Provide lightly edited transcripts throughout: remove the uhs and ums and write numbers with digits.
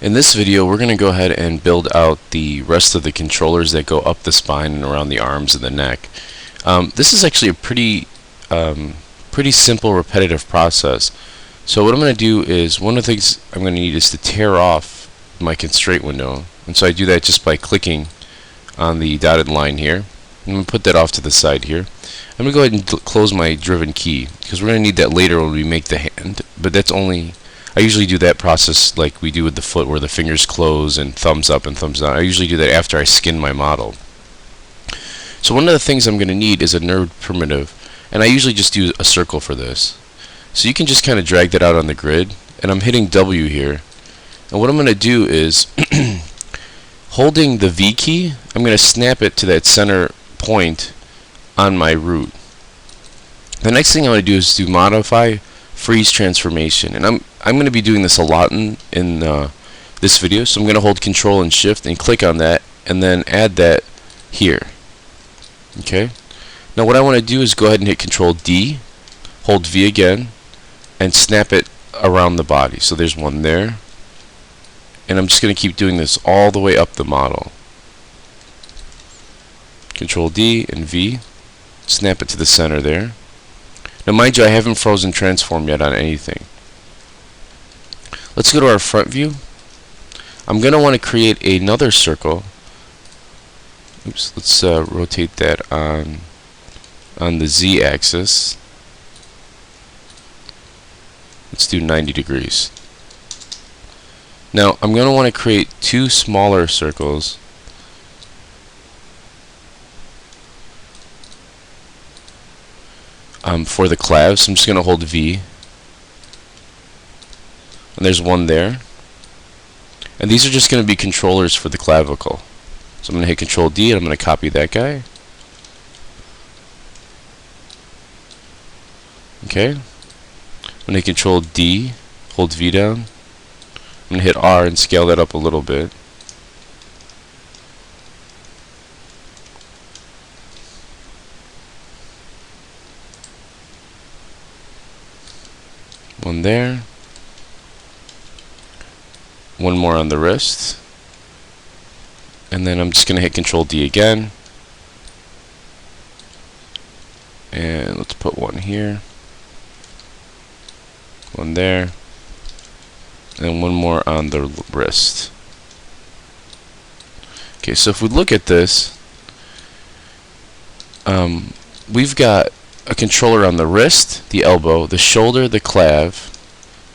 In this video, we're going to go ahead and build out the rest of the controllers that go up the spine and around the arms and the neck. This is actually a pretty simple repetitive process. So what I'm going to do is, one of the things I'm going to need is to tear off my constraint window. And so I do that just by clicking on the dotted line here. I'm going to put that off to the side here. I'm going to go ahead and close my driven key, because we're going to need that later when we make the hand, but that's only, I usually do that process like we do with the foot, where the fingers close and thumbs up and thumbs down. I usually do that after I skin my model. So one of the things I'm going to need is a NURB primitive, and I usually just do a circle for this. So you can just kind of drag that out on the grid, and I'm hitting W here. And what I'm going to do is, holding the V key, I'm going to snap it to that center point on my root. The next thing I'm going to do is to modify freeze transformation, and I'm going to be doing this a lot in this video. So I'm going to hold Control and Shift and click on that, and then add that here. Okay. Now what I want to do is go ahead and hit Control D, hold V again, and snap it around the body. So there's one there, and I'm just going to keep doing this all the way up the model. Control D and V, snap it to the center there. Now mind you, I haven't frozen transform yet on anything. Let's go to our front view. I'm going to want to create another circle. Oops, let's rotate that on the Z axis. Let's do 90 degrees. Now I'm going to want to create two smaller circles. For the clavs. So I'm just going to hold V, and there's one there, and these are just going to be controllers for the clavicle. So I'm going to hit Control D, and I'm going to copy that guy. Okay, I'm going to hit Control D, hold V down. I'm going to hit R and scale that up a little bit. One there, one more on the wrist, and then I'm just going to hit Control D again, and let's put one here, one there, and one more on the wrist. Okay, so if we look at this, we've got a controller on the wrist, the elbow, the shoulder, the clav.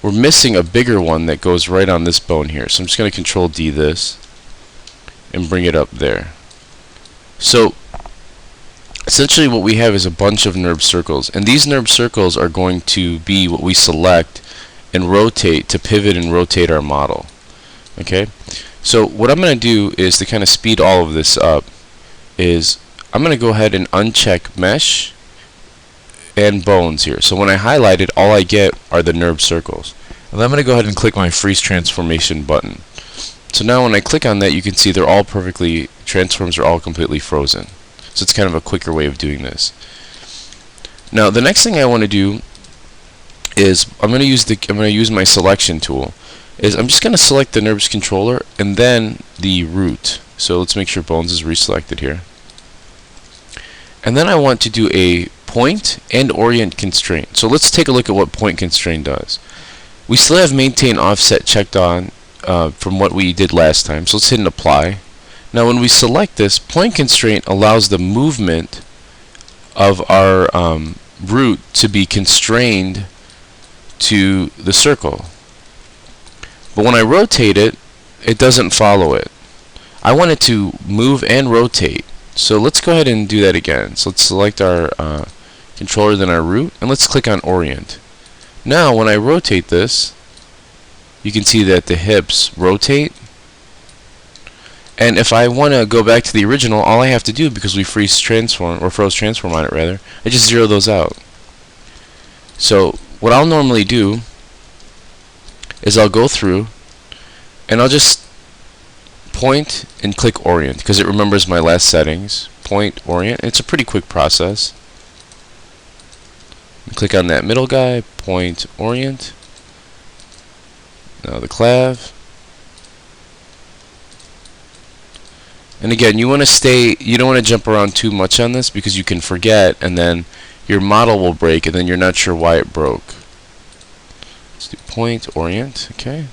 We're missing a bigger one that goes right on this bone here. So I'm just going to Control D this and bring it up there. So essentially what we have is a bunch of NURB circles, and these NURB circles are going to be what we select and rotate to pivot and rotate our model. Okay, so what I'm going to do is, to kind of speed all of this up, is I'm going to go ahead and uncheck mesh and bones here. So when I highlight it, all I get are the NURB circles. And then I'm going to go ahead and click my freeze transformation button. So now when I click on that, you can see they're all perfectly, transforms are all completely frozen. So it's kind of a quicker way of doing this. Now the next thing I want to do is, I'm going to use my selection tool. I'm just going to select the NURBS controller and then the root. So let's make sure bones is reselected here. And then I want to do a point and orient constraint. So let's take a look at what point constraint does. We still have maintain offset checked on from what we did last time. So let's hit and apply. Now when we select this, point constraint allows the movement of our root to be constrained to the circle. But when I rotate it, it doesn't follow it. I want it to move and rotate. So let's go ahead and do that again. So let's select our controller, then our root, and let's click on Orient. Now when I rotate this, you can see that the hips rotate, and if I want to go back to the original, all I have to do, because we froze transform on it rather, I just zero those out. So what I'll normally do is I'll go through and I'll just point and click Orient, because it remembers my last settings. Point, Orient. It's a pretty quick process. Click on that middle guy, point, Orient. Now the clav, And again, you want to stay, you don't want to jump around too much on this because you can forget and then your model will break and then you're not sure why it broke. Let's do point, orient, okay.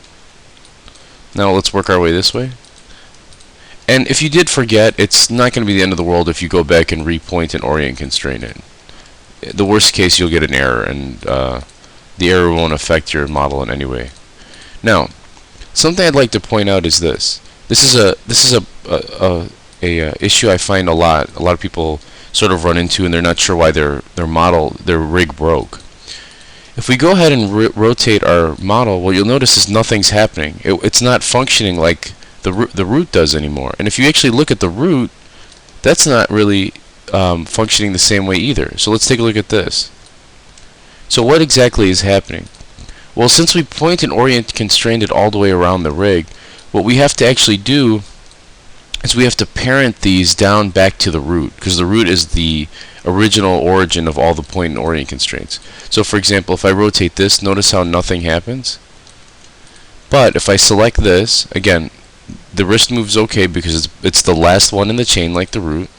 Now let's work our way this way. And if you did forget, it's not going to be the end of the world if you go back and repoint and orient constrain it. The worst case, you'll get an error, and the error won't affect your model in any way. Now, something I'd like to point out is this. This is a issue I find a lot. A lot of people sort of run into, and they're not sure why their rig broke. If we go ahead and rotate our model, what you'll notice is nothing's happening. It's not functioning like the root does anymore. And if you actually look at the root, that's not really functioning the same way either. So let's take a look at this. So what exactly is happening? Well, since we point and orient constrained it all the way around the rig, what we have to actually do is we have to parent these down back to the root, because the root is the original origin of all the point and orient constraints. So for example, if I rotate this, notice how nothing happens. But if I select this, again, the wrist moves okay because it's the last one in the chain, like the root.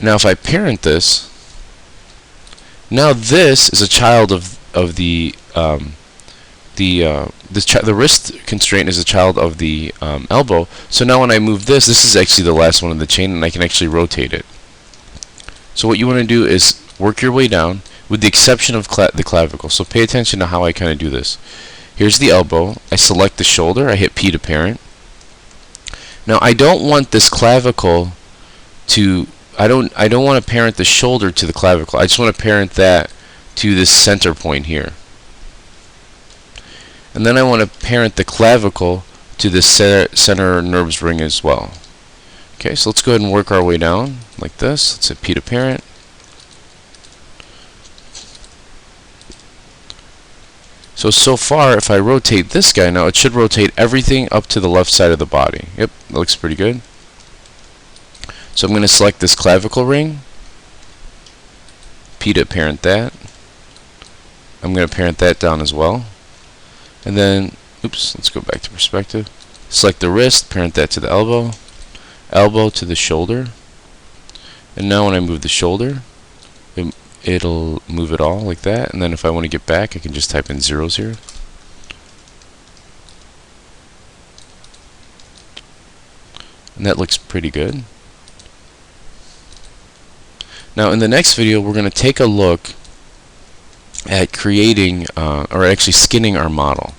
Now if I parent this, now this is a child of the wrist constraint is a child of the elbow. So now when I move this, this is actually the last one in the chain, and I can actually rotate it. So what you want to do is work your way down, with the exception of the clavicle. So pay attention to how I kind of do this. Here's the elbow. I select the shoulder. I hit P to parent. Now I don't want this clavicle to. I don't want to parent the shoulder to the clavicle. I just want to parent that to this center point here. And then I want to parent the clavicle to the center nerves ring as well. Okay, so let's go ahead and work our way down like this. Let's hit P to parent. So far, if I rotate this guy now, it should rotate everything up to the left side of the body. Yep, that looks pretty good. So I'm going to select this clavicle ring, P to parent that. I'm going to parent that down as well. And then, oops, let's go back to perspective. Select the wrist, parent that to the elbow, elbow to the shoulder. And now when I move the shoulder, it'll move it all like that. And then if I want to get back, I can just type in zeros here. And that looks pretty good. Now in the next video, we're going to take a look at creating, or actually skinning our model.